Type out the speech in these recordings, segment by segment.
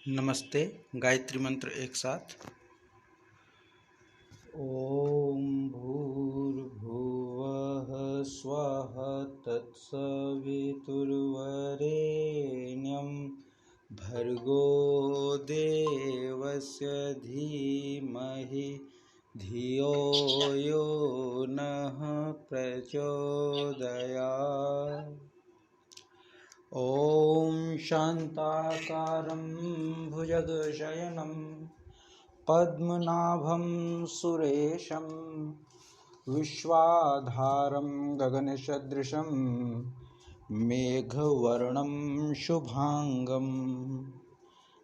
नमस्ते। गायत्री मंत्र एक साथ। ओम भूर्भुवः स्वः तत्सवितुर्वरेण्यं भर्गो देवस्य धीमहि धियो यो नः प्रचोदयात्। ॐ शान्ताकारं भुजगशयनं पद्मनाभं सुरेशं विश्वाधारं गगनसदृशं मेघवर्णं शुभांगं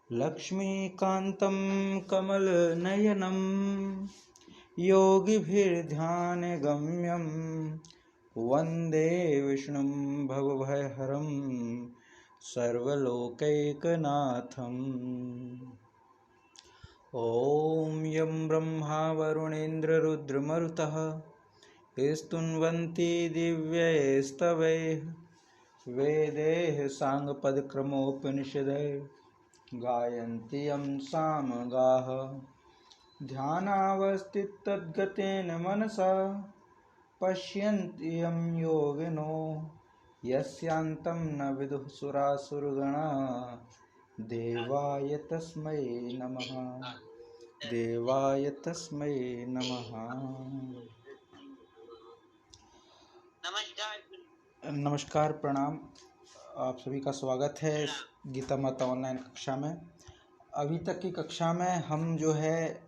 लक्ष्मीकान्तं कमलनयनं योगिभिर्ध्यानगम्यं वन्दे विष्णुं भवभयहरं सर्वलोकैकनाथम्। ॐ यं ब्रह्मा वरुणेन्द्ररुद्रमरुतः स्तुन्वन्ति दिव्यैस्तवैः वेदैः साङ्गपदक्रमोपनिषदैः गायन्ति यं सामगाः। ध्यानावस्थिततद्गतेन मनसा पश्यन्ति यं योगिनो यस्यान्तं न विदुः सुरासुरगणा। देवाय तस्मै नमः। देवाय तस्मै नमः। नमस्कार, प्रणाम। आप सभी का स्वागत है गीता माता ऑनलाइन कक्षा में। अभी तक की कक्षा में हम जो है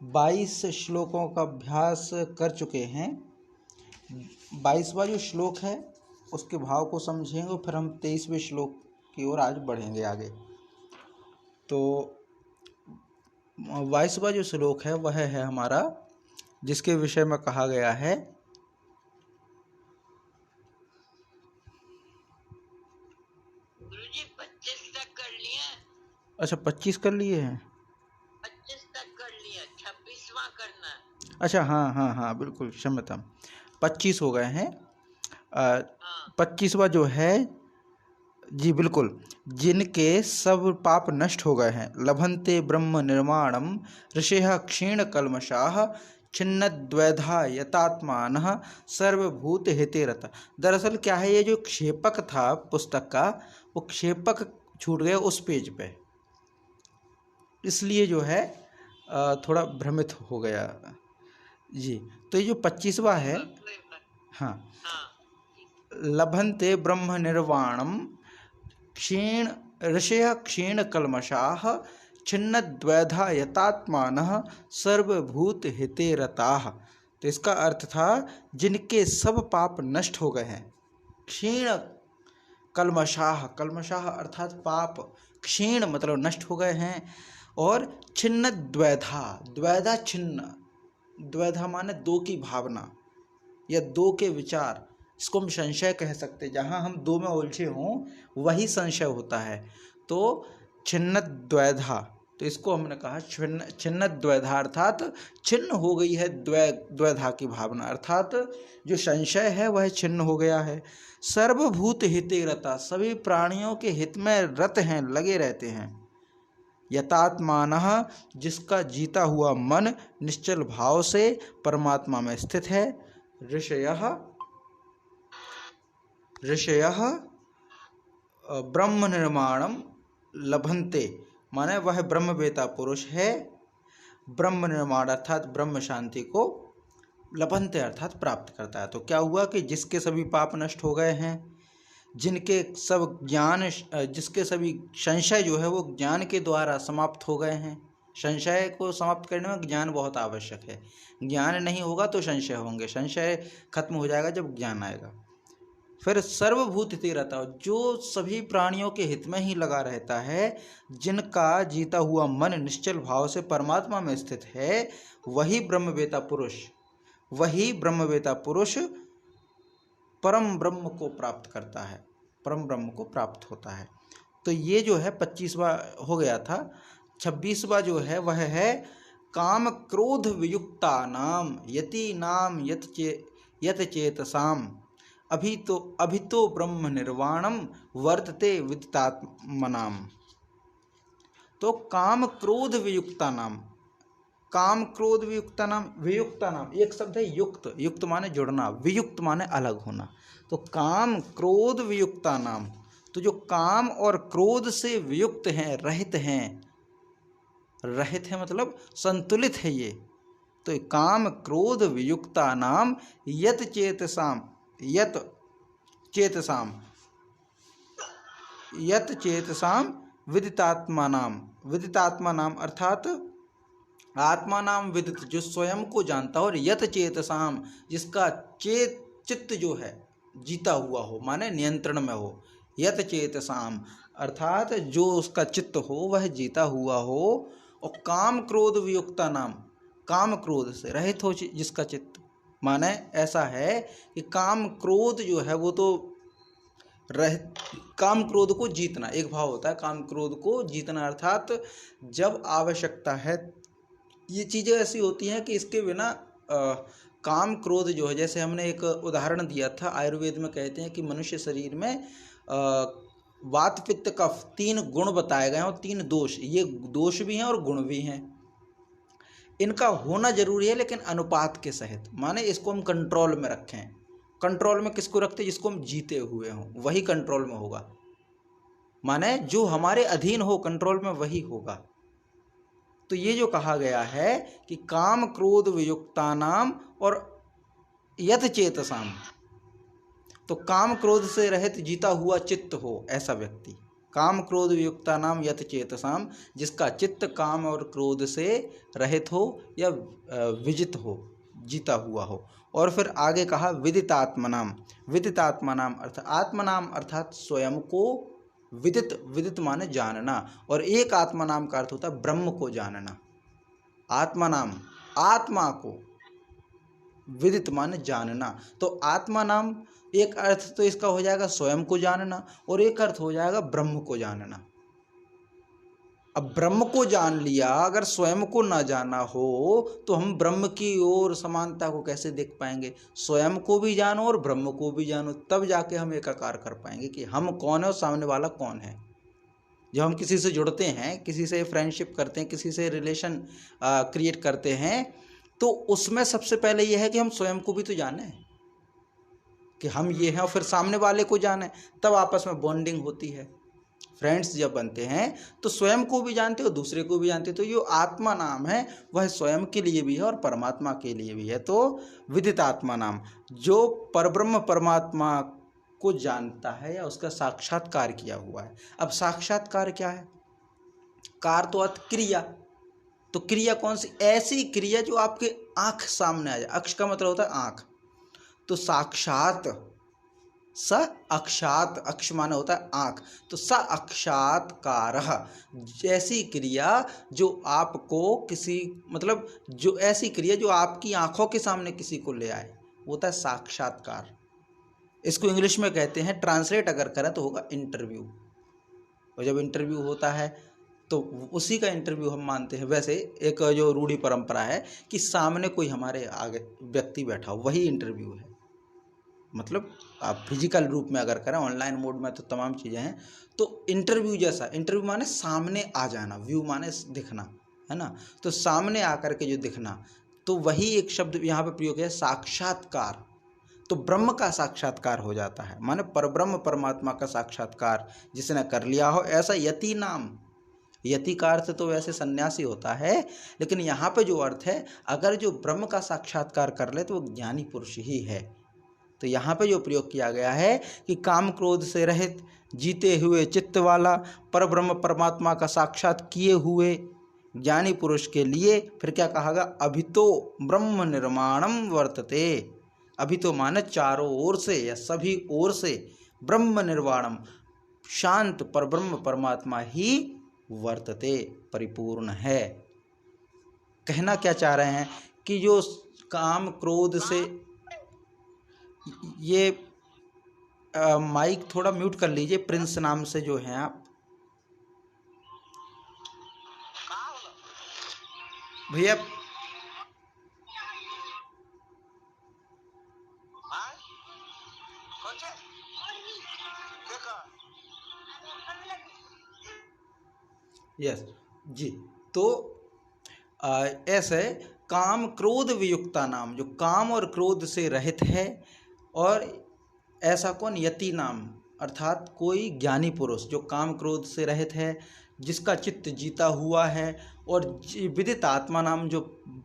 22 श्लोकों का अभ्यास कर चुके हैं। 22वां जो श्लोक है उसके भाव को समझेंगे, फिर हम 23वें श्लोक की ओर आज बढ़ेंगे आगे। तो 22वां जो श्लोक है वह है हमारा, जिसके विषय में कहा गया है गुरुजी 25 तक कर लिए। अच्छा, 25 कर लिए हैं। 25 तक कर लिए, 26वां करना है। अच्छा, हाँ, बिल्कुल क्षम्यतां, 25 हो गए हैं। 25वां जो है, जी बिल्कुल, जिनके सब पाप नष्ट हो गए हैं। लभन्ते ब्रह्म निर्माणम ऋषयः क्षीण कल्मषाः छिन्नद्वैधा यतात्मानः सर्वभूत हिते रत। दरअसल क्या है, ये जो क्षेपक था पुस्तक का, वो क्षेपक छूट गया उस पेज पे, इसलिए जो है थोड़ा भ्रमित हो गया जी। तो ये जो 25वां है, हाँ, लभन्ते ब्रह्म निर्वाणम क्षीण ऋषयः क्षीण कल्मषाः छिन्नद्वैधा यतात्मानः सर्वभूत हिते रताः। तो इसका अर्थ था जिनके सब पाप नष्ट हो गए हैं। क्षीण कल्मषाः, कल्मषाः अर्थात पाप, क्षीण मतलब नष्ट हो गए हैं। और छिन्न द्वैधा, द्वैधा छिन्न, द्वैधा माने दो की भावना या दो के विचार, इसको हम संशय कह सकते हैं। जहाँ हम दो में उलझे हों वही संशय होता है। तो छिन्न द्वैधा, तो इसको हमने कहा छिन्न द्वैधा, अर्थात छिन्न हो गई है द्वैधा की भावना, अर्थात जो संशय है वह छिन्न हो गया है। सर्वभूत हिते रता, सभी प्राणियों के हित में रत हैं, लगे रहते हैं। यतात्मानः, जिसका जीता हुआ मन निश्चल भाव से परमात्मा में स्थित है। ऋषयः ब्रह्म निर्माणम लभन्ते, माने वह ब्रह्मवेता पुरुष है। ब्रह्म निर्माण अर्थात ब्रह्म शांति को लभन्ते अर्थात प्राप्त करता है। तो क्या हुआ कि जिसके सभी पाप नष्ट हो गए हैं, जिनके सब ज्ञान, जिसके सभी संशय जो है वो ज्ञान के द्वारा समाप्त हो गए हैं। संशय को समाप्त करने में ज्ञान बहुत आवश्यक है। ज्ञान नहीं होगा तो संशय होंगे, संशय खत्म हो जाएगा जब ज्ञान आएगा। फिर सर्वभूत हिते रहता, जो सभी प्राणियों के हित में ही लगा रहता है, जिनका जीता हुआ मन निश्चल भाव से परमात्मा में स्थित है, वही ब्रह्मवेता पुरुष, वही ब्रह्मवेता पुरुष परम ब्रह्म को प्राप्त करता है, परम ब्रह्म को प्राप्त होता है। तो ये जो है 25वां हो गया था। 26वां जो है वह है काम क्रोध वियुक्ता नाम यति नाम यत चेतसाम अभी तो ब्रह्म निर्वाणम वर्तते विदितात्मनाम। तो काम क्रोध वियुक्ता नाम, काम क्रोध वियुक्ता नाम, वियुक्ता नाम एक शब्द है युक्त, युक्त माने जुड़ना, वियुक्त माने अलग होना। तो काम क्रोध वियुक्ता नाम, तो जो काम और क्रोध से वियुक्त हैं, रहित हैं, रहित है मतलब संतुलित है ये, तो काम क्रोध वियुक्ता नाम यत चेतसाम, यत चेतसाम, यत चेतसाम विदितात्मा नाम, विदितात्मा नाम अर्थात आत्मा नाम विदित, जो स्वयं को जानता हो, और यत चेतसाम जिसका चित्त जो है जीता हुआ हो, माने नियंत्रण में हो। यत चेतसाम अर्थात जो उसका चित्त हो वह जीता हुआ हो। और काम क्रोध वियुक्ता नाम, काम क्रोध से रहित हो जिसका चित्त, माने ऐसा है कि काम क्रोध जो है वो तो काम क्रोध को जीतना एक भाव होता है, काम क्रोध को जीतना अर्थात जब आवश्यकता है, ये चीज़ें ऐसी होती हैं कि इसके बिना काम क्रोध जो है, जैसे हमने एक उदाहरण दिया था, आयुर्वेद में कहते हैं कि मनुष्य शरीर में वात पित्त कफ 3 गुण बताए गए हैं और 3 दोष, ये दोष भी हैं और गुण भी हैं। इनका होना जरूरी है लेकिन अनुपात के सहित, माने इसको हम कंट्रोल में रखें। कंट्रोल में किसको रखते, जिसको हम जीते हुए हों वही कंट्रोल में होगा, माने जो हमारे अधीन हो कंट्रोल में वही होगा। तो ये जो कहा गया है कि काम क्रोध वियुक्ता नाम और यत चेतसाम, तो काम क्रोध से रहित जीता हुआ चित्त हो ऐसा व्यक्ति, काम क्रोध वियुक्ता नाम यत चेतसाम, जिसका चित्त काम और क्रोध से रहित हो या विजित हो, जीता हुआ हो। और फिर आगे कहा विदितात्मनाम, विदितात्मनाम अर्थात आत्मनाम अर्थात स्वयं को विदित, विदित माने जानना, और एक आत्मा नाम का अर्थ होता है ब्रह्म को जानना। आत्मा नाम आत्मा को, विदित माने जानना, तो आत्मा नाम एक अर्थ तो इसका हो जाएगा स्वयं को जानना, और एक अर्थ हो जाएगा ब्रह्म को जानना। अब ब्रह्म को जान लिया, अगर स्वयं को ना जाना हो तो हम ब्रह्म की ओर समानता को कैसे देख पाएंगे। स्वयं को भी जानो और ब्रह्म को भी जानो, तब जाके हम एकाकार कर पाएंगे कि हम कौन है और सामने वाला कौन है। जब हम किसी से जुड़ते हैं, किसी से फ्रेंडशिप करते हैं, किसी से रिलेशन क्रिएट करते हैं, तो उसमें सबसे पहले यह है कि हम स्वयं को भी तो जाने कि हम ये हैं, और फिर सामने वाले को जाने, तब आपस में बॉन्डिंग होती है। फ्रेंड्स जब बनते हैं तो स्वयं को भी जानते हो, दूसरे को भी जानते हो। तो ये आत्मा नाम है वह स्वयं के लिए भी है और परमात्मा के लिए भी है। तो विदित आत्मा नाम, जो परब्रह्म परमात्मा को जानता है या उसका साक्षात्कार किया हुआ है। अब साक्षात्कार क्या है, कार तो अर्थ क्रिया, तो क्रिया कौन सी, ऐसी क्रिया जो आपके आंख सामने आ जाए। अक्ष का मतलब होता है आंख, तो साक्षात, स अक्षात, अक्ष माने होता है आंख, तो स अक्षात्कारः, ऐसी क्रिया जो आपको किसी, मतलब जो ऐसी क्रिया जो आपकी आंखों के सामने किसी को ले आए, वो होता है साक्षात्कार। इसको इंग्लिश में कहते हैं, ट्रांसलेट अगर करें तो होगा इंटरव्यू। और जब इंटरव्यू होता है तो उसी का इंटरव्यू हम मानते हैं। वैसे एक जो रूढ़ी परंपरा है कि सामने कोई हमारे आगे व्यक्ति बैठा हो, वही इंटरव्यू है। मतलब आप फिजिकल रूप में अगर करें, ऑनलाइन मोड में तो तमाम चीज़ें हैं। तो इंटरव्यू जैसा, इंटरव्यू माने सामने आ जाना, व्यू माने दिखना, है ना। तो सामने आकर के जो दिखना, तो वही एक शब्द यहाँ पे प्रयोग है साक्षात्कार। तो ब्रह्म का साक्षात्कार हो जाता है, माने परब्रह्म परमात्मा का साक्षात्कार जिसने कर लिया हो, ऐसा यति नाम। यति का अर्थ तो वैसे सन्यासी होता है, लेकिन यहाँ पे जो अर्थ है, अगर जो ब्रह्म का साक्षात्कार कर ले तो वो ज्ञानी पुरुष ही है। तो यहाँ पे जो प्रयोग किया गया है कि काम क्रोध से रहित जीते हुए चित्त वाला परब्रह्म परमात्मा का साक्षात किए हुए ज्ञानी पुरुष के लिए फिर क्या कहा गया, अभितो ब्रह्म निर्माणम वर्तते। अभितो माने चारों ओर से या सभी ओर से, ब्रह्म निर्वाणम शांत परब्रह्म परमात्मा ही वर्तते परिपूर्ण है। कहना क्या चाह रहे हैं कि जो काम क्रोध से, ये माइक थोड़ा म्यूट कर लीजिए, प्रिंस नाम से जो हैं आप भैया। यस, जी। तो ऐसे काम क्रोध वियुक्ता नाम, जो काम और क्रोध से रहित है, और ऐसा कौन, यति नाम, अर्थात कोई ज्ञानी पुरुष जो काम क्रोध से रहित है, जिसका चित्त जीता हुआ है, और विदित आत्मा नाम, जो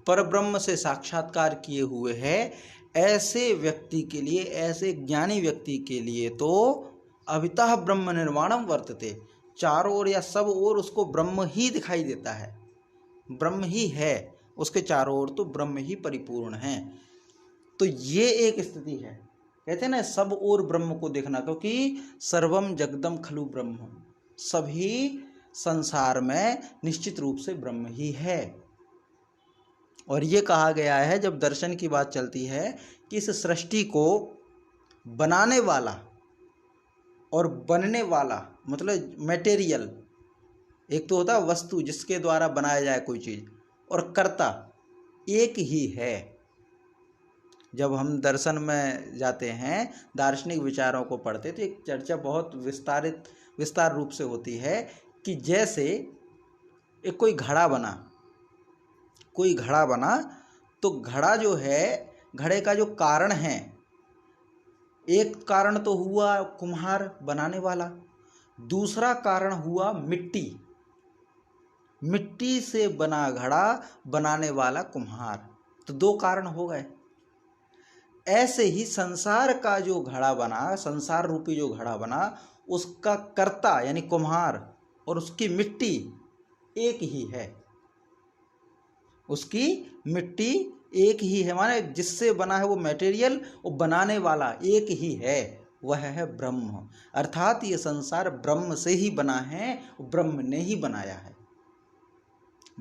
परब्रह्म से साक्षात्कार किए हुए है, ऐसे व्यक्ति के लिए, ऐसे ज्ञानी व्यक्ति के लिए तो अभितः ब्रह्म निर्वाणम वर्तते, चारों ओर या सब ओर उसको ब्रह्म ही दिखाई देता है, ब्रह्म ही है, उसके चारों ओर तो ब्रह्म ही परिपूर्ण है। तो ये एक स्थिति है, कहते हैं ना सब ओर ब्रह्म को देखना, क्योंकि सर्वम जगदम खलु ब्रह्म, सभी संसार में निश्चित रूप से ब्रह्म ही है। और ये कहा गया है, जब दर्शन की बात चलती है, कि इस सृष्टि को बनाने वाला और बनने वाला, मतलब मटेरियल, एक तो होता है वस्तु जिसके द्वारा बनाया जाए कोई चीज़, और कर्ता एक ही है। जब हम दर्शन में जाते हैं, दार्शनिक विचारों को पढ़ते, तो एक चर्चा बहुत विस्तार रूप से होती है कि जैसे एक कोई घड़ा बना, तो घड़ा जो है, घड़े का जो कारण है, एक कारण तो हुआ कुम्हार बनाने वाला, दूसरा कारण हुआ मिट्टी से बना घड़ा बनाने वाला कुम्हार, तो दो कारण हो गए। ऐसे ही संसार का जो घड़ा बना, संसार रूपी जो घड़ा बना, उसका कर्ता यानी कुम्हार और उसकी मिट्टी एक ही है, उसकी मिट्टी एक ही है, माने जिससे बना है वो मटेरियल, और बनाने वाला एक ही है, वह है ब्रह्म। अर्थात ये संसार ब्रह्म से ही बना है, ब्रह्म ने ही बनाया है,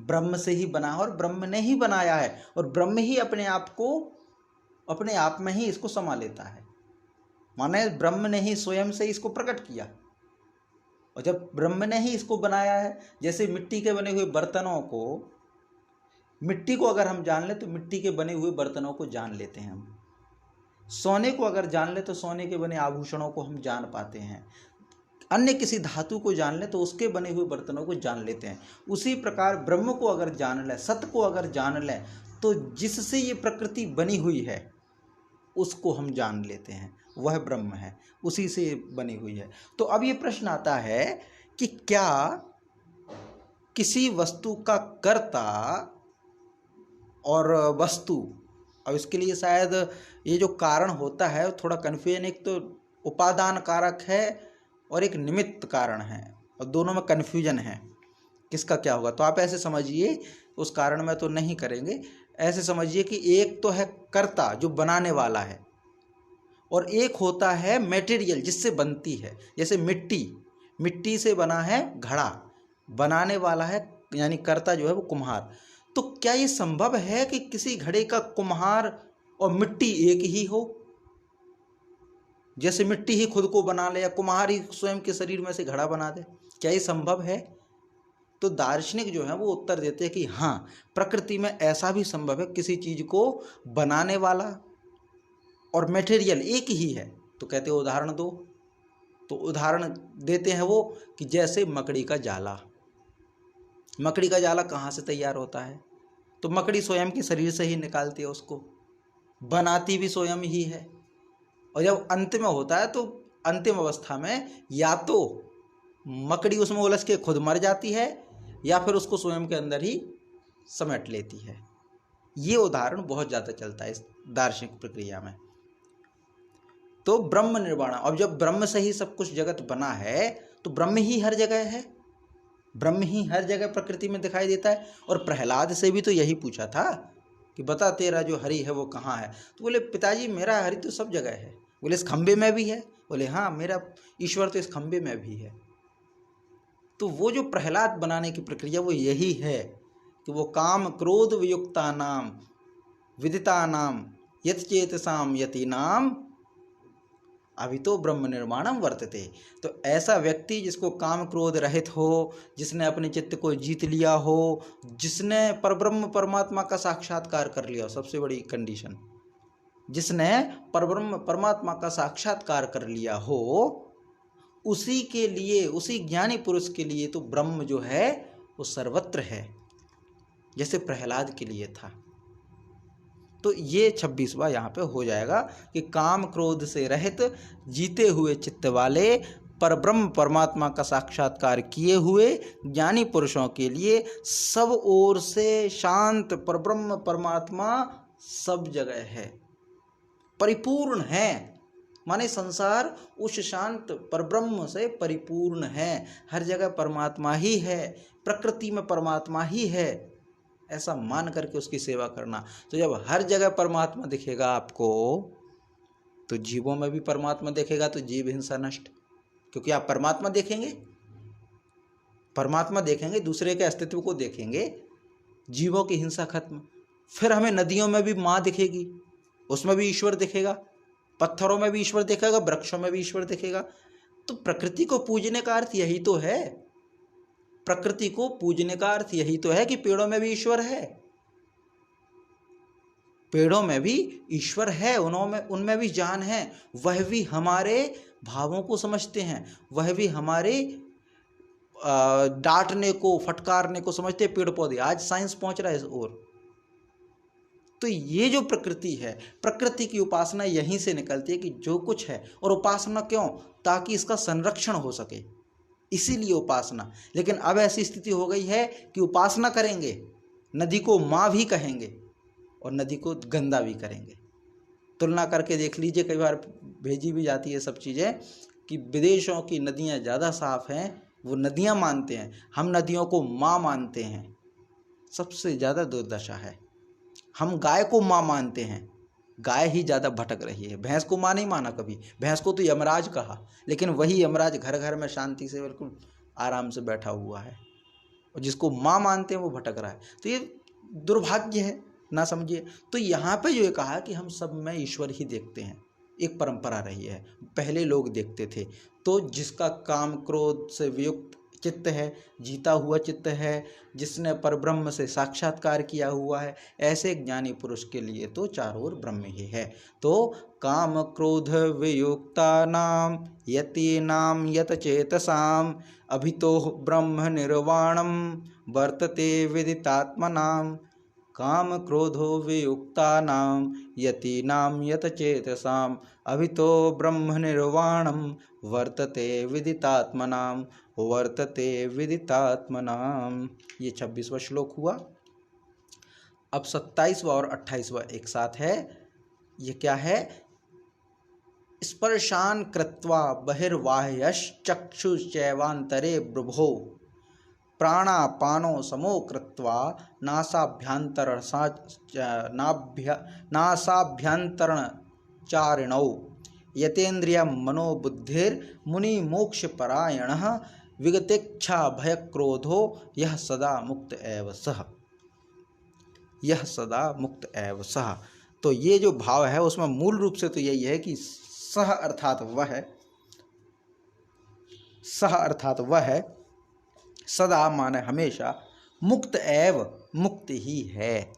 ब्रह्म से ही बना है और ब्रह्म ने ही बनाया है, और ब्रह्म ही अपने आप में ही इसको समा लेता है, माने ब्रह्म ने ही स्वयं से इसको प्रकट किया। और जब ब्रह्म ने ही इसको बनाया है, जैसे मिट्टी के बने हुए बर्तनों को, मिट्टी को अगर हम जान ले तो मिट्टी के बने हुए बर्तनों को जान लेते हैं हम, सोने को अगर जान ले तो सोने के बने आभूषणों को हम जान पाते हैं, अन्य किसी धातु को जान ले तो उसके बने हुए बर्तनों को जान लेते हैं। उसी प्रकार ब्रह्म को अगर जान ले, सत्य को अगर जान ले, तो जिससे ये प्रकृति बनी हुई है उसको हम जान लेते हैं, वह ब्रह्म है, उसी से बनी हुई है। तो अब ये प्रश्न आता है कि क्या किसी वस्तु का कर्ता और वस्तु, अब इसके लिए शायद ये जो कारण होता है थोड़ा कन्फ्यूजन, एक तो उपादान कारक है और एक निमित्त कारण है, और दोनों में कन्फ्यूजन है किसका क्या होगा। तो आप ऐसे समझिए, उस कारण में तो नहीं करेंगे, ऐसे समझिए कि एक तो है कर्ता जो बनाने वाला है, और एक होता है मटेरियल जिससे बनती है, जैसे मिट्टी से बना है घड़ा, बनाने वाला है यानी कर्ता जो है वो कुम्हार। तो क्या ये संभव है कि किसी घड़े का कुम्हार और मिट्टी एक ही हो, जैसे मिट्टी ही खुद को बना ले या कुम्हार ही स्वयं के शरीर में से घड़ा बना दे, क्या ये संभव है? तो दार्शनिक जो है वो उत्तर देते हैं कि हाँ, प्रकृति में ऐसा भी संभव है, किसी चीज को बनाने वाला और मटेरियल एक ही है। तो कहते हैं उदाहरण दो, तो उदाहरण देते हैं वो कि जैसे मकड़ी का जाला कहाँ से तैयार होता है? तो मकड़ी स्वयं के शरीर से ही निकालती है, उसको बनाती भी स्वयं ही है, और जब अंत में होता है तो अंतिम अवस्था में या तो मकड़ी उसमें उलझ के खुद मर जाती है, या फिर उसको स्वयं के अंदर ही समेट लेती है। ये उदाहरण बहुत ज़्यादा चलता है इस दार्शनिक प्रक्रिया में। तो ब्रह्म निर्वाण, अब जब ब्रह्म से ही सब कुछ जगत बना है तो ब्रह्म ही हर जगह है, ब्रह्म ही हर जगह प्रकृति में दिखाई देता है। और प्रहलाद से भी तो यही पूछा था कि बता तेरा जो हरि है वो कहाँ है? तो बोले पिताजी मेरा हरि तो सब जगह है। बोले इस खंबे में भी है? बोले हाँ, मेरा ईश्वर तो इस खंबे में भी है। तो वो जो प्रहलाद बनाने की प्रक्रिया वो यही है कि वो काम क्रोध वियुक्ता नाम विदिता नाम यत चेतसाम यति नाम अभी तो ब्रह्म निर्माणम वर्तते। तो ऐसा व्यक्ति जिसको काम क्रोध रहित हो, जिसने अपने चित्त को जीत लिया हो, जिसने परब्रह्म परमात्मा का साक्षात्कार कर लिया हो, सबसे बड़ी कंडीशन, जिसने परब्रह्म परमात्मा का साक्षात्कार कर लिया हो, उसी के लिए, उसी ज्ञानी पुरुष के लिए तो ब्रह्म जो है वो सर्वत्र है, जैसे प्रहलाद के लिए था। तो ये 26वां यहाँ पे हो जाएगा कि काम क्रोध से रहित जीते हुए चित्त वाले परब्रह्म परमात्मा का साक्षात्कार किए हुए ज्ञानी पुरुषों के लिए सब ओर से शांत परब्रह्म परमात्मा सब जगह है, परिपूर्ण है। माने संसार उस शांत परब्रह्म से परिपूर्ण है, हर जगह परमात्मा ही है, प्रकृति में परमात्मा ही है, ऐसा मान करके उसकी सेवा करना। तो जब हर जगह परमात्मा दिखेगा आपको, तो जीवों में भी परमात्मा दिखेगा, तो जीव हिंसा नष्ट, क्योंकि आप परमात्मा देखेंगे, परमात्मा देखेंगे, दूसरे के अस्तित्व को देखेंगे, जीवों की हिंसा खत्म। फिर हमें नदियों में भी माँ दिखेगी, उसमें भी ईश्वर दिखेगा, पत्थरों में भी ईश्वर दिखेगा, वृक्षों में भी ईश्वर दिखेगा। तो प्रकृति को पूजने का अर्थ यही तो है, प्रकृति को पूजने का अर्थ यही तो है कि पेड़ों में भी ईश्वर है, पेड़ों में भी ईश्वर है, उनमें भी जान है, वह भी हमारे भावों को समझते हैं, वह भी हमारे डांटने को फटकारने को समझते हैं। पेड़ पौधे, आज साइंस पहुंच रहा है इस ओर। तो ये जो प्रकृति है, प्रकृति की उपासना यहीं से निकलती है कि जो कुछ है, और उपासना क्यों, ताकि इसका संरक्षण हो सके, इसीलिए उपासना। लेकिन अब ऐसी स्थिति हो गई है कि उपासना करेंगे, नदी को माँ भी कहेंगे और नदी को गंदा भी करेंगे। तुलना करके देख लीजिए, कई बार भेजी भी जाती है सब चीज़ें कि विदेशों की नदियाँ ज़्यादा साफ हैं, वो नदियाँ मानते हैं, हम नदियों को माँ मानते हैं। सबसे ज़्यादा दुर्दशा है, हम गाय को माँ मानते हैं, गाय ही ज़्यादा भटक रही है। भैंस को माँ नहीं माना कभी, भैंस को तो यमराज कहा, लेकिन वही यमराज घर घर में शांति से बिल्कुल आराम से बैठा हुआ है, और जिसको माँ मानते हैं वो भटक रहा है। तो ये दुर्भाग्य है, ना समझिए। तो यहाँ पे जो ये कहा कि हम सब में ईश्वर ही देखते हैं, एक परंपरा रही है, पहले लोग देखते थे। तो जिसका काम क्रोध से वियुक्त चित्त है, जीता हुआ चित्त है, जिसने परब्रह्म से साक्षात्कार किया हुआ है, ऐसे ज्ञानी पुरुष के लिए तो चारों ओर ब्रह्म ही है। तो काम क्रोध वियुक्तानां यतीनां यत चेतसाम अभितो ब्रह्म निर्वाणम वर्तते विदितात्मनां। काम क्रोधो वियुक्तानां यतीनां यत चेतसाम अभितो ब्रह्म निर्वाणम वर्तते विदितात्मनां, वर्तते विदितात्मनां। ये 26वां श्लोक हुआ। अब 27वां और 28वां एक साथ है। ये क्या है? स्पर्शान कृत्वा बहिर्बाह्यश्चक्षुश्चैवान्तरे ब्रुभो प्राणापानो समो कृत्वा नासाभ्यन्तरणचारिणौ यतेन्द्रियं मनोबुद्धिर्मुनि मोक्षपरायणः विगतेच्छा भयक्रोधो यह सदा मुक्त एव सः, यह सदा मुक्त एव सः। तो ये जो भाव है उसमें मूल रूप से तो यही है कि सह अर्थात वह है, सह अर्थात वह है, सदा माने हमेशा, मुक्त एव मुक्त ही है,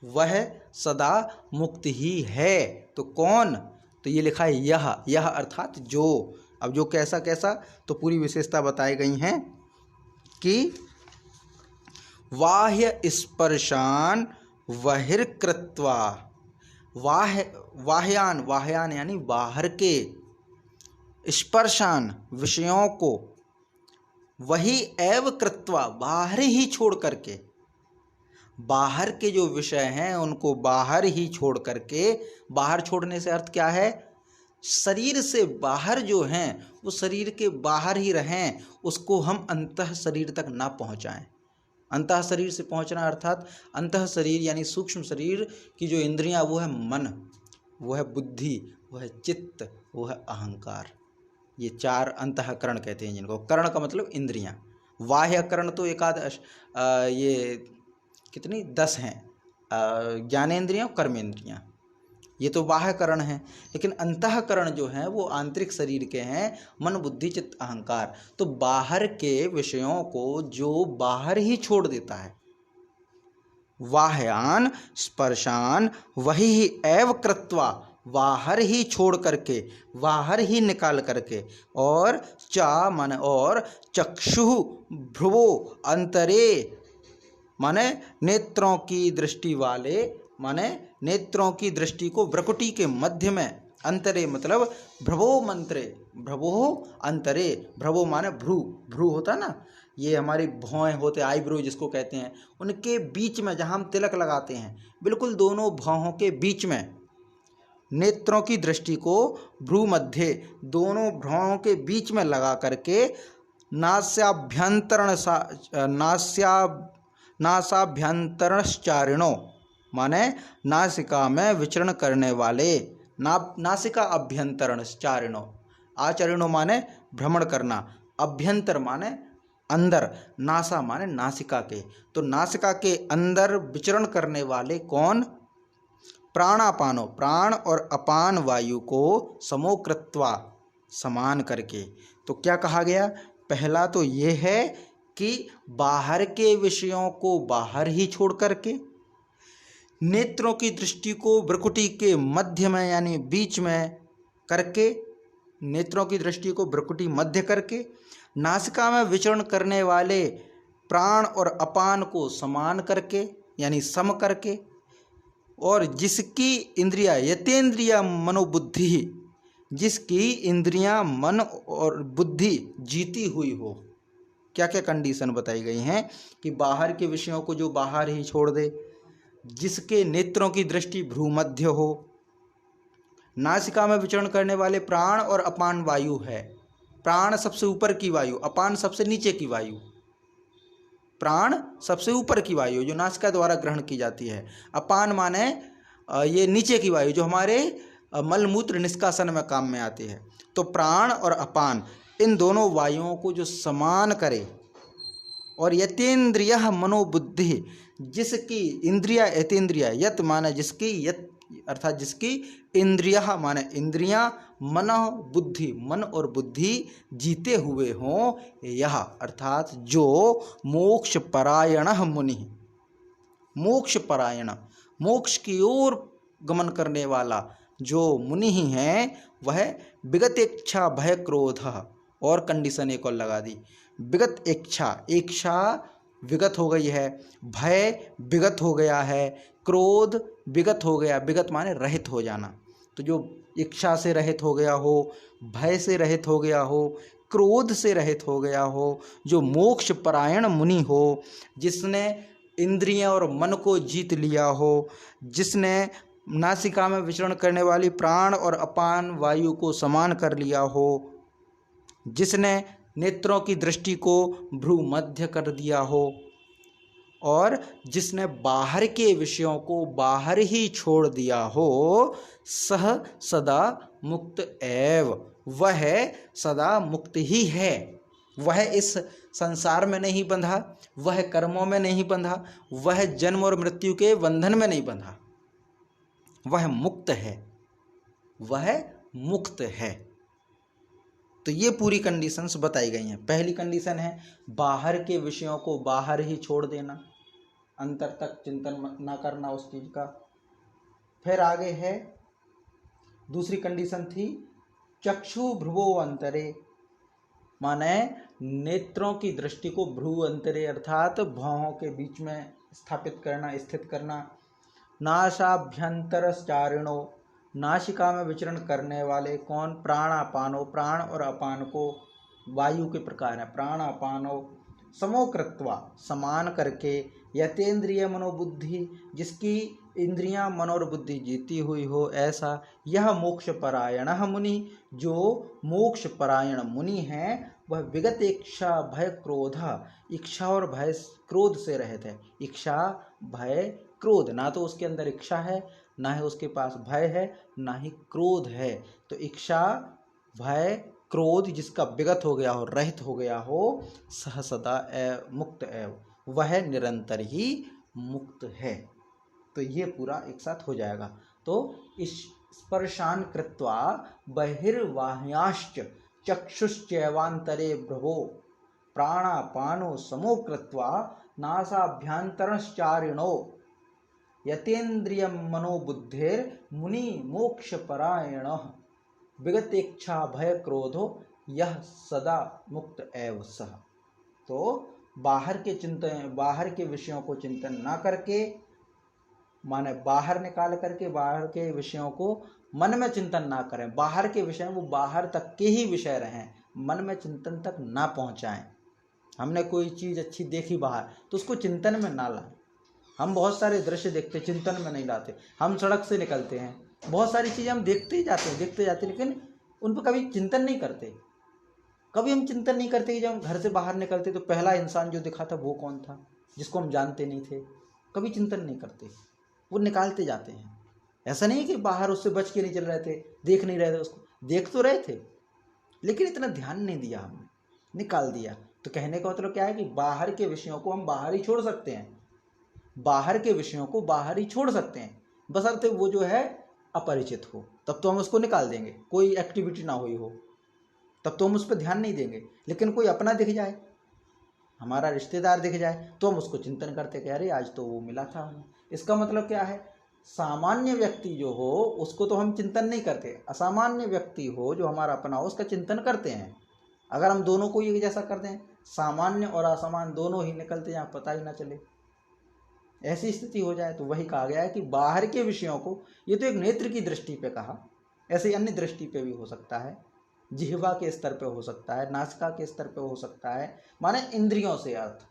वह सदा मुक्त ही है। तो कौन? तो ये लिखा है यह अर्थात जो। अब जो कैसा कैसा, तो पूरी विशेषता बताई गई हैं कि बाह्य स्पर्शान बहिर्कृत्वा, वाह्यान यानी बाहर के, स्पर्शान विषयों को, वही एव कृत्वा बाहर ही छोड़ करके, बाहर के जो विषय हैं उनको बाहर ही छोड़ करके, बाहर छोड़ने से अर्थ क्या है? शरीर से बाहर जो हैं वो शरीर के बाहर ही रहें, उसको हम अंतः शरीर तक ना पहुँचाएं। अंतः शरीर से पहुँचना अर्थात अंतः शरीर यानी सूक्ष्म शरीर की जो इंद्रियां, वो है मन, वो है बुद्धि, वो है चित्त, वो है अहंकार। ये चार अंतःकरण कहते हैं जिनको। करण का मतलब इंद्रियां। बाह्य करण तो एकादश, ये कितनी 10 हैं, ज्ञानेंद्रियां, कर्मेंद्रियां, ये तो बाह्य करण हैं। लेकिन अंतःकरण जो हैं वो आंतरिक शरीर के हैं, मन बुद्धि चित्त अहंकार। तो बाहर के विषयों को जो बाहर ही छोड़ देता है, वाह्यान स्पर्शान वही एव कृत्वा, बाहर ही छोड़ करके, बाहर ही निकाल करके, और चा माने और, चक्षु भ्रुवो अंतरे माने नेत्रों की दृष्टि वाले, माने नेत्रों की दृष्टि को भ्रकुटी के मध्य में, अंतरे मतलब भ्रवो मंत्रे, भ्रवो अंतरे, भ्रवो माने भ्रू, भ्रू होता ना, ये हमारी भौहें होते, आईब्रो जिसको कहते हैं, उनके बीच में जहाँ हम तिलक लगाते हैं, बिल्कुल दोनों भौहों के बीच में नेत्रों की दृष्टि को भ्रू मध्य, दोनों भ्रुओं के बीच में लगा करके नास्याभ्यंतरण नासाभ्यंतरश्चारिणो माने नासिका में विचरण करने वाले, नासिका अभ्यंतरश्चारिणो, आचरिणो माने भ्रमण करना, अभ्यंतर माने अंदर, नासा माने नासिका के, तो नासिका के अंदर विचरण करने वाले कौन? प्राणापानो, प्राण और अपान वायु को समोकृत्वा समान करके। तो क्या कहा गया? पहला तो ये है कि बाहर के विषयों को बाहर ही छोड़ करके, नेत्रों की दृष्टि को भ्रुकुटी के मध्य में यानी बीच में करके, नेत्रों की दृष्टि को भ्रुकुटी मध्य करके, नासिका में विचरण करने वाले प्राण और अपान को समान करके यानी सम करके, और जिसकी इंद्रिया यतेंद्रिया मनोबुद्धि, जिसकी इंद्रियां मन और बुद्धि जीती हुई हो। क्या क्या कंडीशन बताई गई हैं कि बाहर के विषयों को जो बाहर ही छोड़ दे, जिसके नेत्रों की दृष्टि भ्रूमध्य हो, नासिका में विचरण करने वाले प्राण और अपान वायु है। प्राण सबसे ऊपर की वायु, अपान सबसे नीचे की वायु। प्राण सबसे ऊपर की वायु जो नासिका द्वारा ग्रहण की जाती है, अपान माने ये नीचे की वायु जो हमारे मलमूत्र निष्कासन में काम में आती है। तो प्राण और अपान इन दोनों वायुओं को जो समान करे, और यतेंद्रिय मनोबुद्धि, जिसकी इंद्रिया यतेंद्रिया, यत माने जिसकी, यत अर्थात जिसकी इंद्रिया माने इंद्रियां, मन बुद्धि मन और बुद्धि जीते हुए हों, यह अर्थात जो मोक्ष परायण मुनि, मोक्ष परायण मोक्ष की ओर गमन करने वाला जो मुनि ही है, वह विगत इच्छा भय क्रोध, और कंडीशन एक और लगा दी, विगत इच्छा, इच्छा विगत हो गई है, भय विगत हो गया है, क्रोध विगत हो गया, विगत माने रहित हो जाना। तो जो इच्छा से रहित हो गया हो, भय से रहित हो गया हो, क्रोध से रहित हो गया हो, जो मोक्ष परायण मुनि हो, जिसने इंद्रियां और मन को जीत लिया हो, जिसने नासिका में विचरण करने वाली प्राण और अपान वायु को समान कर लिया हो, जिसने नेत्रों की दृष्टि को भ्रू मध्य कर दिया हो, और जिसने बाहर के विषयों को बाहर ही छोड़ दिया हो, सह सदा मुक्त एव, वह सदा मुक्त ही है। वह इस संसार में नहीं बंधा, वह कर्मों में नहीं बंधा, वह जन्म और मृत्यु के बंधन में नहीं बंधा, वह मुक्त है, वह मुक्त है। तो ये पूरी कंडीशंस बताई गई हैं। पहली कंडीशन है बाहर के विषयों को बाहर ही छोड़ देना, अंतर तक चिंतन ना करना उस चीज का। फिर आगे है दूसरी कंडीशन थी चक्षु भ्रुवो अंतरे, माने नेत्रों की दृष्टि को भ्रू अंतरे अर्थात भौहों के बीच में स्थापित करना, स्थित करना। नासाभ्यंतरश्चारिणो, नासिका में विचरण करने वाले कौन? प्राणापानो, प्राण और अपान को वायु के प्रकार है, प्राणापानो समोकृत्वा समान करके, यतेंद्रिय मनोबुद्धि, जिसकी इंद्रियां मन और बुद्धि जीती हुई हो, ऐसा यह मोक्ष परायण मुनि, जो मोक्ष परायण मुनि है, वह विगत इच्छा भय क्रोध, इच्छा और भय क्रोध से रहित है। इच्छा भय क्रोध, ना तो उसके अंदर इच्छा है, ना ही उसके पास भय है, ना ही क्रोध है। तो इच्छा भय क्रोध जिसका विगत हो गया हो, रहित हो गया हो, सह सदा मुक्त एव, वह निरंतर ही मुक्त है। तो ये पूरा एक साथ हो जाएगा। तो इस स्पर्शान कृत्वा बहिर्वाह्याश्च चक्षुश्चैवांतरे भ्रुवो प्राणापानो समो कृत्वा नासाभ्यंतरश्चारिणो यतेन्द्रिय मनोबुद्धिर मुनि मोक्ष परायण विगतेच्छा भय क्रोधो यह सदा मुक्त एव सह। तो बाहर के चिंतन, बाहर के विषयों को चिंतन ना करके, माने बाहर निकाल करके बाहर के विषयों को मन में चिंतन ना करें, बाहर के विषय वो बाहर तक के ही विषय रहें, मन में चिंतन तक ना पहुंचाएं। हमने कोई चीज़ अच्छी देखी बाहर तो उसको चिंतन में ना लाएं। हम बहुत सारे दृश्य देखते, चिंतन में नहीं लाते। हम सड़क से निकलते हैं, बहुत सारी चीज़ें हम देखते ही जाते हैं, लेकिन उन पर कभी चिंतन नहीं करते। कभी हम चिंतन नहीं करते कि जब हम घर से बाहर निकलते तो पहला इंसान जो दिखा था वो कौन था, जिसको हम जानते नहीं थे। कभी चिंतन नहीं करते, वो निकालते जाते हैं। ऐसा नहीं कि बाहर उससे बच के नहीं चल रहे थे, देख नहीं रहे थे उसको, देख तो रहे थे लेकिन इतना ध्यान नहीं दिया, हमने निकाल दिया। तो कहने का मतलब क्या है कि बाहर के विषयों को हम बाहर ही छोड़ सकते हैं, बाहर के विषयों को बाहर ही छोड़ सकते हैं, बशर्ते वो जो है अपरिचित हो, तब तो हम उसको निकाल देंगे। कोई एक्टिविटी ना हुई हो तब तो हम उस पर ध्यान नहीं देंगे। लेकिन कोई अपना दिख जाए, हमारा रिश्तेदार दिख जाए, तो हम उसको चिंतन करते कि अरे आज तो वो मिला था हमें। इसका मतलब क्या है, सामान्य व्यक्ति जो हो उसको तो हम चिंतन नहीं करते, असामान्य व्यक्ति हो जो हमारा अपना हो उसका चिंतन करते हैं। अगर हम दोनों को एक जैसा कर दें, सामान्य और असामान्य दोनों ही निकलते यहाँ पता ही ना चले, ऐसी स्थिति हो जाए, तो वही कहा गया है कि बाहर के विषयों को, ये तो एक नेत्र की दृष्टि पे कहा, ऐसे ही अन्य दृष्टि पे भी हो सकता है, जिह्वा के स्तर पे हो सकता है, नासिका के स्तर पे हो सकता है, माने इंद्रियों से अर्थ।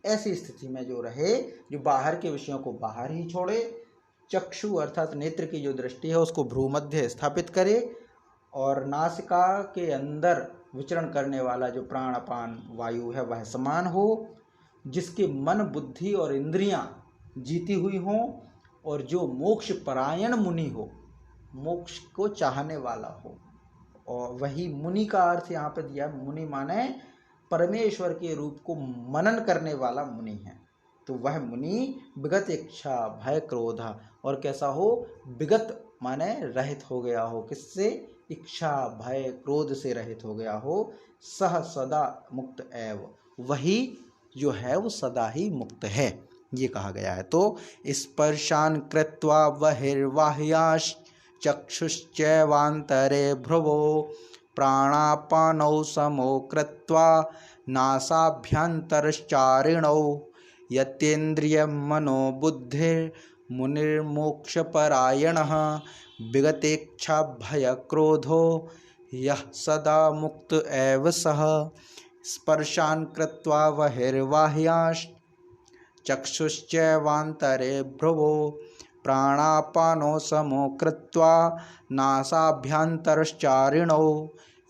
ऐसी स्थिति में जो रहे, जो बाहर के विषयों को बाहर ही छोड़े, चक्षु अर्थात नेत्र की जो दृष्टि है उसको भ्रू मध्य स्थापित करे, और नासिका के अंदर विचरण करने वाला जो प्राण अपान वायु है वह समान हो, जिसके मन बुद्धि और इंद्रियां जीती हुई हों, और जो मोक्ष परायण मुनि हो, मोक्ष को चाहने वाला हो। और वही मुनि का अर्थ यहाँ पे दिया, मुनि माने परमेश्वर के रूप को मनन करने वाला मुनि है। तो वह मुनि विगत इच्छा भय क्रोध, और कैसा हो, विगत माने रहित हो गया हो, किससे, इच्छा भय क्रोध से रहित हो गया हो, सह सदा मुक्त एव, वही जो है वो सदा ही मुक्त है, ये कहा गया है। तो स्पर्शान कृत्वा बहिर्बाह्याश्च चक्षुश्चैवान्तरे भ्रुवो प्राणापानौ समो कृत्वा नासाभ्यन्तरश्चारिणौ यतेन्द्रियमनोबुद्धिर्मुनिर्मोक्षपरायणः विगतेच्छाभयक्रोधो यः सदा मुक्त एव सः। स्पर्शान् कृत्वा बहिर्बाह्याश्च चक्षुश्चैवान्तरे भ्रुवो प्राणापानो समो कृत्वा नासाभ्यन्तरश्चारिणौ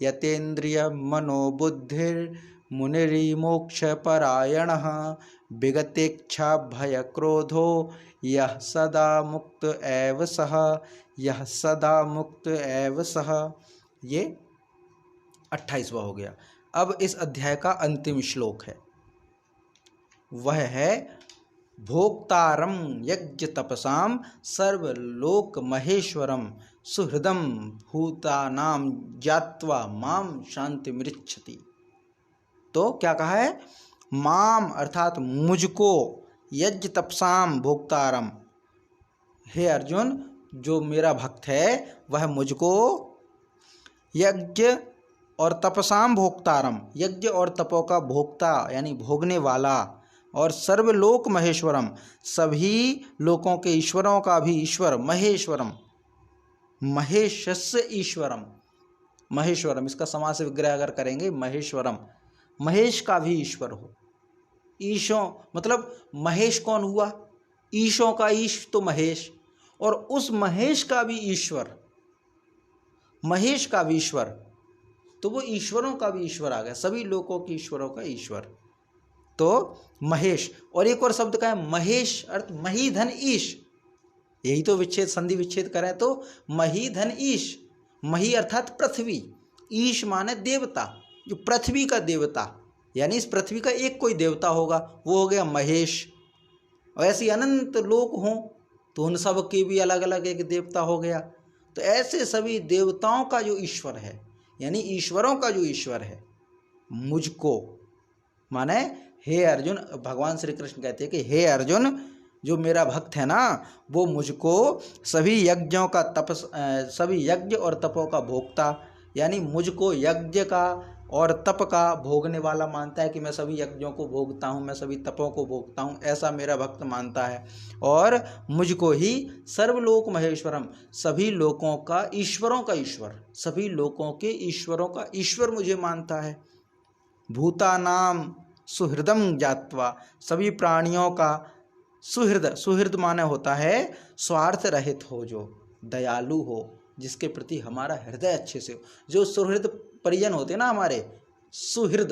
यतेन्द्रियमनोबुद्धिर्मुनिर्मोक्षपरायणः विगतेच्छाभयक्रोधो यः सदा मुक्त एव सः, यः सदा मुक्त एव सः। ये 28वां हो गया। अब इस अध्याय का अंतिम श्लोक है, वह है भोक्तारम यज्ञ तपसाम सर्वलोक महेश्वरम सुहृदम भूतानाम ज्ञात्वा माम शांति मृच्छति। तो क्या कहा है, माम अर्थात मुझको, यज्ञ तपसाम भोक्तारम, हे अर्जुन जो मेरा भक्त है वह मुझको यज्ञ और तपसाम भोक्तारम, यज्ञ और तपों का भोक्ता यानी भोगने वाला, और सर्वलोक महेश्वरम, सभी लोकों के ईश्वरों का भी ईश्वर, महेश्वरम, महेशस्य ईश्वरम, महेश्वरम इसका समास विग्रह अगर करेंगे, महेश्वरम महेश का भी ईश्वर हो। ईशों मतलब महेश कौन हुआ, ईशों का ईश तो महेश, और उस महेश का भी ईश्वर, महेश का भी ईश्वर, तो वो ईश्वरों का भी ईश्वर आ गया, सभी लोकों के ईश्वरों का ईश्वर। तो महेश, और एक और शब्द का है महेश, अर्थ मही धन ईश, यही तो विच्छेद संधि विच्छेद करें तो मही धन ईश, मही अर्थात पृथ्वी, ईश माने देवता, जो पृथ्वी का देवता, यानी इस पृथ्वी का एक कोई देवता होगा, वो हो गया महेश। और ऐसे अनंत लोक हों तो उन सब के भी अलग अलग एक देवता हो गया। तो ऐसे सभी देवताओं का जो ईश्वर है, यानी ईश्वरों का जो ईश्वर है, मुझको माने हे अर्जुन, भगवान श्री कृष्ण कहते हैं कि हे अर्जुन जो मेरा भक्त है ना वो मुझको सभी यज्ञों का सभी यज्ञ और तपों का भोक्ता, यानी मुझको यज्ञ का और तप का भोगने वाला मानता है कि मैं सभी यज्ञों को भोगता हूँ, मैं सभी तपों को भोगता हूँ, ऐसा मेरा भक्त मानता है। और मुझको ही सर्वलोक महेश्वरम, सभी लोकों का ईश्वरों का ईश्वर, सभी लोकों के ईश्वरों का ईश्वर मुझे मानता है। भूतानाम सुहृदम ज्ञात्वा, सभी प्राणियों का सुहृद, सुहृद माने होता है स्वार्थ रहित हो, जो दयालु हो, जिसके प्रति हमारा हृदय अच्छे से हो। जो सुहृद परिजन होते हैं ना हमारे, सुहृद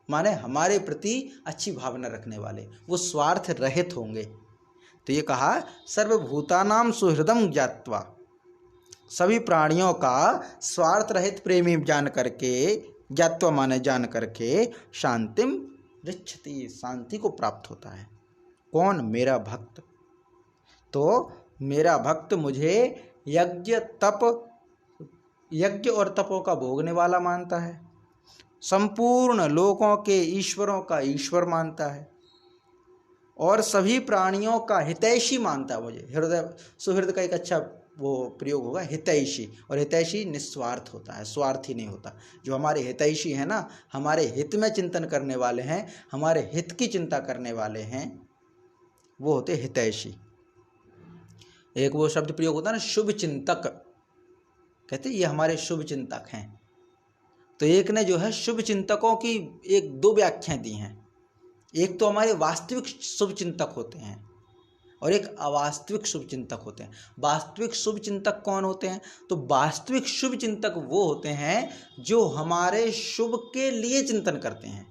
माने हमारे प्रति अच्छी भावना रखने वाले, वो स्वार्थ रहित होंगे। तो ये कहा सर्वभूतानाम सुहृदम ज्ञात्वा, सभी प्राणियों का स्वार्थ रहित प्रेमी जान करके, ज्ञात्वा माने जान करके, शांतिम ऋच्छति, शांति को प्राप्त होता है। कौन? मेरा भक्त। तो मेरा भक्त मुझे यज्ञ और तपों का भोगने वाला मानता है, संपूर्ण लोकों के ईश्वरों का ईश्वर मानता है, और सभी प्राणियों का हितैषी मानता है मुझे। हृदय सुहृद का एक अच्छा वो प्रयोग होगा, हितैषी। और हितैषी निस्वार्थ होता है, स्वार्थी नहीं होता। जो हमारे हितैषी हैं ना, हमारे हित में चिंतन करने वाले हैं, हमारे हित की चिंता करने वाले हैं, वो होते हितैषी। एक वो शब्द प्रयोग होता है ना, शुभ चिंतक, कहते ये हमारे शुभ चिंतक हैं। तो एक ने जो है शुभ चिंतकों की एक दो व्याख्याएं दी हैं। एक तो हमारे वास्तविक शुभ चिंतक होते हैं और एक अवास्तविक शुभ चिंतक होते हैं। वास्तविक शुभ चिंतक कौन होते हैं? तो वास्तविक शुभ चिंतक वो होते हैं जो हमारे शुभ के लिए चिंतन करते हैं,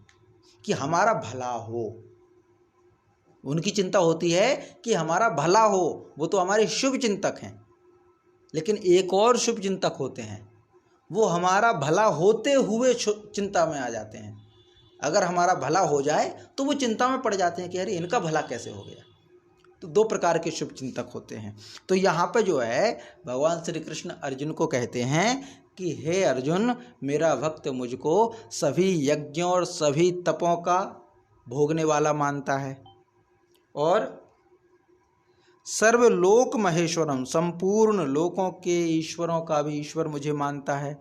कि हमारा भला हो। उनकी चिंता होती है कि हमारा भला हो, वो तो हमारे शुभ चिंतक हैं। लेकिन एक और शुभ चिंतक होते हैं, वो हमारा भला होते हुए चिंता में आ जाते हैं। अगर हमारा भला हो जाए तो वो चिंता में पड़ जाते हैं कि अरे इनका भला कैसे हो गया। तो दो प्रकार के शुभ चिंतक होते हैं। तो यहाँ पर जो है भगवान श्री कृष्ण अर्जुन को कहते हैं कि हे अर्जुन, मेरा भक्त मुझको सभी यज्ञों और सभी तपों का भोगने वाला मानता है, और सर्वलोक महेश्वरम, संपूर्ण लोकों के ईश्वरों का भी ईश्वर मुझे मानता है।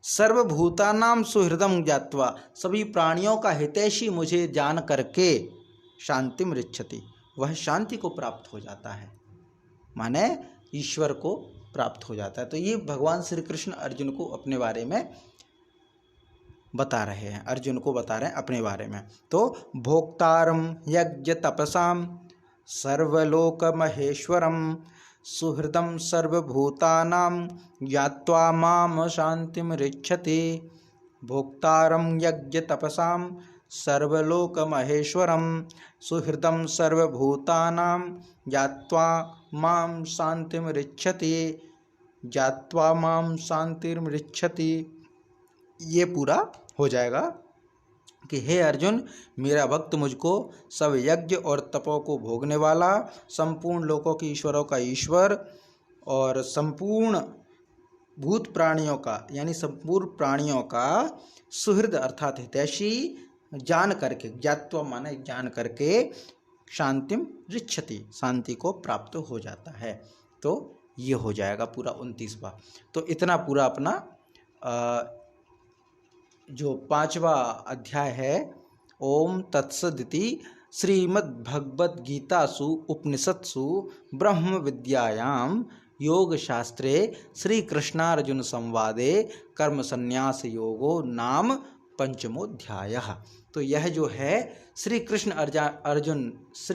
सर्वभूतानाम सुहृदम ज्ञात्वा, सभी प्राणियों का हितैषी मुझे जान करके, शांतिम ऋच्छति, वह शांति को प्राप्त हो जाता है, माने ईश्वर को प्राप्त हो जाता है। तो ये भगवान श्री कृष्ण अर्जुन को अपने बारे में बता रहे हैं, अर्जुन को बता रहे हैं अपने बारे में। तो भोक्तारम यज्ञ तपसाम सर्वलोक महेश्वरम सुहृदम सर्वभूतानां ज्ञात्वा माम शांतिम ऋच्छति। भोक्तारम यज्ञ तपसां सर्वलोक महेश्वरम सुहृदम सर्वभूतानां ज्ञात्वा माम शांतिम ऋच्छति, ज्ञात्वा माम शांतिम ऋच्छति। ये पूरा हो जाएगा कि हे अर्जुन, मेरा भक्त मुझको सब यज्ञ और तपों को भोगने वाला, संपूर्ण लोकों के ईश्वरों का ईश्वर, और संपूर्ण भूत प्राणियों का, यानी संपूर्ण प्राणियों का सुहृद अर्थात हितैषी जान करके, ज्ञात्वा माने जान करके, शांतिम ऋच्छति, शांति को प्राप्त हो जाता है। तो ये हो जाएगा पूरा 29वां। तो इतना पूरा अपना जो 5वां अध्याय है, ओम तत्सदिति श्रीमद्भगवद्गीतासु उपनिषत्सु ब्रह्म विद्यायां योग शास्त्रे श्री कृष्णार्जुन संवादे कर्म संन्यास योगो नाम 5मोऽध्यायः। तो यह जो है श्री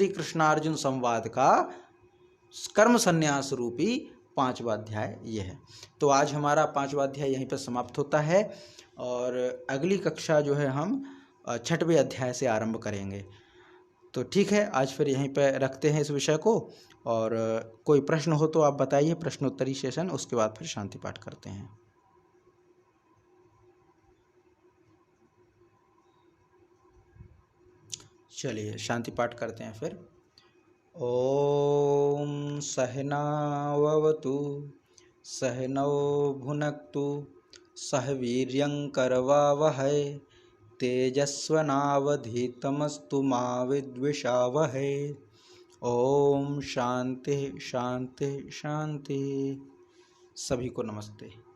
कृष्णार्जुन संवाद का कर्म संन्यास रूपी 5वां अध्याय ये है। तो आज हमारा 5वां अध्याय यहीं पर समाप्त होता है, और अगली कक्षा जो है हम 6वें अध्याय से आरंभ करेंगे। तो ठीक है, आज फिर यहीं पर रखते हैं इस विषय को, और कोई प्रश्न हो तो आप बताइए, प्रश्नोत्तरी सेशन, उसके बाद फिर शांति पाठ करते हैं। चलिए शांति पाठ करते हैं फिर। ओम सहनावतु सहनौ भुनक्तु सह वीर्यं करवावहै तेजस्वनावधीतमस्तु मा विद्विषावहै। ओम शांति शांति शांति। सभी को नमस्ते।